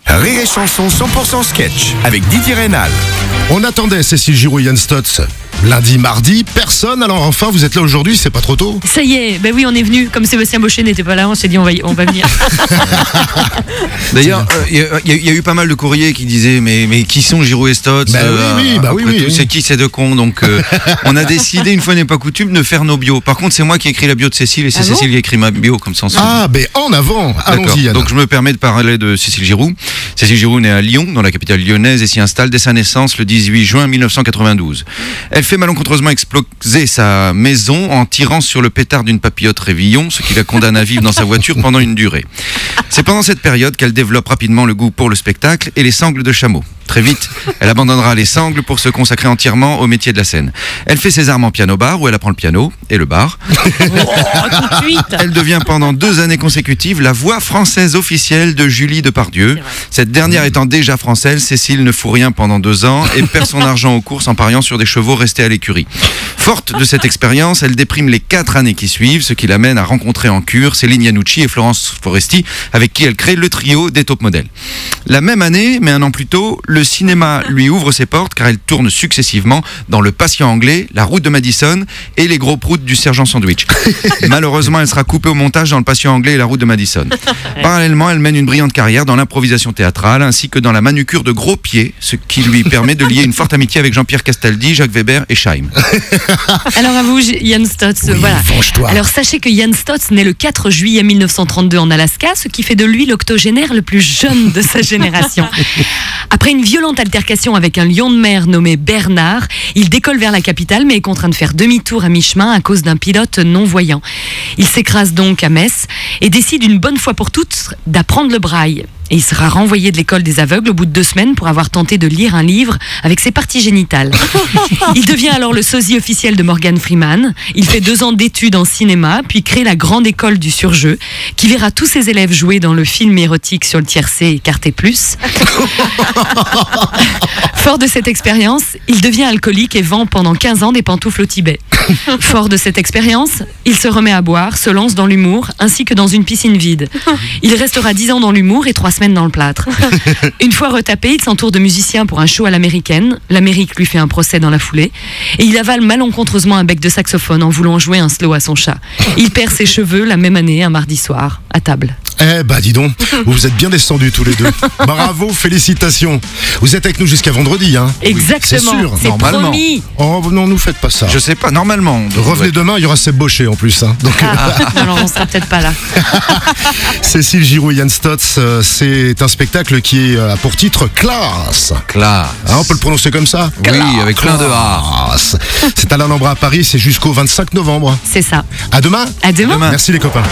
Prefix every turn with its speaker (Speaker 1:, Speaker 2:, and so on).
Speaker 1: Rire et chanson 100% sketch avec Didier Rénal.
Speaker 2: On attendait Cécile Giroux et Yann Stotz lundi, mardi, personne. Alors enfin, vous êtes là aujourd'hui, c'est pas trop tôt?
Speaker 3: Ça y est, ben oui, on est venu. Comme Sébastien Baucher n'était pas là, on s'est dit on va venir.
Speaker 4: D'ailleurs, il y a eu pas mal de courriers qui disaient mais qui sont Giroux et Stotz?
Speaker 2: Oui.
Speaker 4: C'est qui ces deux cons? Donc on a décidé, une fois n'est pas coutume, de faire nos bios. Par contre, c'est moi qui ai écrit la bio de Cécile et c'est Cécile qui a écrit ma bio, comme ça on se souvient.
Speaker 2: Ah, ben en avant, allons-y Yann.
Speaker 4: Donc je me permets de parler de Cécile Giroux. Cécile Giroux naît à Lyon, dans la capitale lyonnaise, et s'y installe dès sa naissance le 18 juin 1992. Elle fait malencontreusement exploser sa maison en tirant sur le pétard d'une papillote Révillon, ce qui la condamne à vivre dans sa voiture pendant une durée. C'est pendant cette période qu'elle développe rapidement le goût pour le spectacle et les sangles de chameau. Très vite, elle abandonnera les sangles pour se consacrer entièrement au métier de la scène. Elle fait ses armes en piano-bar, où elle apprend le piano et le bar.
Speaker 3: Tout de suite.
Speaker 4: Elle devient pendant 2 années consécutives la voix française officielle de Julie Depardieu. Cette dernière étant déjà française, Cécile ne fout rien pendant 2 ans et perd son argent aux courses en pariant sur des chevaux restés à l'écurie. Forte de cette expérience, elle déprime les 4 années qui suivent, ce qui l'amène à rencontrer en cure Céline Iannucci et Florence Foresti, avec qui elle crée le trio des top modèles. La même année, mais un an plus tôt, le cinéma lui ouvre ses portes car elle tourne successivement dans Le Patient anglais, La Route de Madison et Les Gros Proutes du Sergent Sandwich. Malheureusement, elle sera coupée au montage dans Le Patient anglais et La Route de Madison. Parallèlement, elle mène une brillante carrière dans l'improvisation théâtrale ainsi que dans la manucure de gros pieds, ce qui lui permet de lier une forte amitié avec Jean-Pierre Castaldi, Jacques Weber et Chaim.
Speaker 3: Alors à vous, Yann Stotz.
Speaker 2: Oui,
Speaker 3: voilà.
Speaker 2: venge-toi.
Speaker 3: Alors sachez que Yann Stotz naît le 4 juillet 1932 en Alaska, ce qui fait de lui l'octogénaire le plus jeune de sa génération. Après une violente altercation avec un lion de mer nommé Bernard, il décolle vers la capitale mais est contraint de faire demi-tour à mi-chemin à cause d'un pilote non-voyant. Il s'écrase donc à Metz et décide une bonne fois pour toutes d'apprendre le braille. Et il sera renvoyé de l'école des aveugles au bout de 2 semaines pour avoir tenté de lire un livre avec ses parties génitales. Il devient alors le sosie officiel de Morgan Freeman. Il fait 2 ans d'études en cinéma, puis crée la grande école du surjeu, qui verra tous ses élèves jouer dans le film érotique sur le tiercé Écarté Plus. Fort de cette expérience, il devient alcoolique et vend pendant 15 ans des pantoufles au Tibet. Fort de cette expérience, il se remet à boire, se lance dans l'humour, ainsi que dans une piscine vide. Il restera 10 ans dans l'humour et 3 semaines dans le plâtre. Une fois retapé, il s'entoure de musiciens pour un show à l'américaine. L'Amérique lui fait un procès dans la foulée. Et il avale malencontreusement un bec de saxophone en voulant jouer un slow à son chat. Il perd ses cheveux la même année, un mardi soir, à table.
Speaker 2: Eh bah dis donc, vous vous êtes bien descendus tous les deux. Bravo, félicitations. Vous êtes avec nous jusqu'à vendredi, hein?
Speaker 3: Exactement,
Speaker 2: c'est sûr,
Speaker 3: c'est
Speaker 4: normalement.
Speaker 3: promis.
Speaker 2: Oh non, nous faites pas ça.
Speaker 4: Je sais pas, normalement.
Speaker 2: Revenez demain, il y aura Seb Baucher en plus. Hein. Donc,
Speaker 3: Alors on sera peut-être pas là.
Speaker 2: Cécile Giroux et Yann Stotz, c'est un spectacle qui a pour titre Classe.
Speaker 4: Classe.
Speaker 2: Hein, on peut le prononcer comme ça?
Speaker 4: Oui, avec plein de A.
Speaker 2: Classe. C'est à l'Alhambra à Paris, c'est jusqu'au 25 novembre.
Speaker 3: C'est ça.
Speaker 2: À demain.
Speaker 3: À demain.
Speaker 4: Demain.
Speaker 2: Merci les copains.